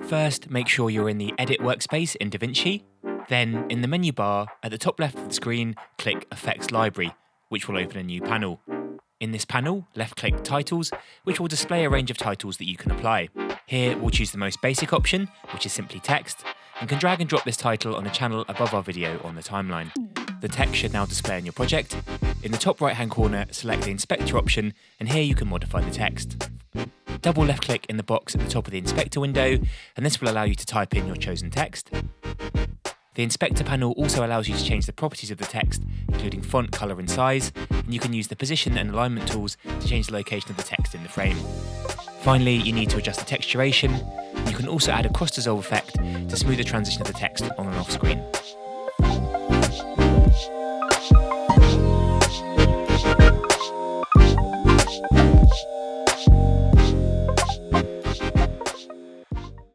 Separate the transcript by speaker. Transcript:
Speaker 1: First, make sure you're in the Edit workspace in DaVinci. Then, in the menu bar, at the top left of the screen, click Effects Library, which will open a new panel. In this panel, left-click Titles, which will display a range of titles that you can apply. Here, we'll choose the most basic option, which is simply text, and can drag and drop this title on the channel above our video on the timeline. The text should now display in your project. In the top right-hand corner, select the Inspector option, and here you can modify the text. Double left-click in the box at the top of the Inspector window, and this will allow you to type in your chosen text. The Inspector panel also allows you to change the properties of the text, including font, colour and size, and you can use the position and alignment tools to change the location of the text in the frame. Finally, you need to adjust the texturation, and you can also add a cross-dissolve effect to smooth the transition of the text on and off screen.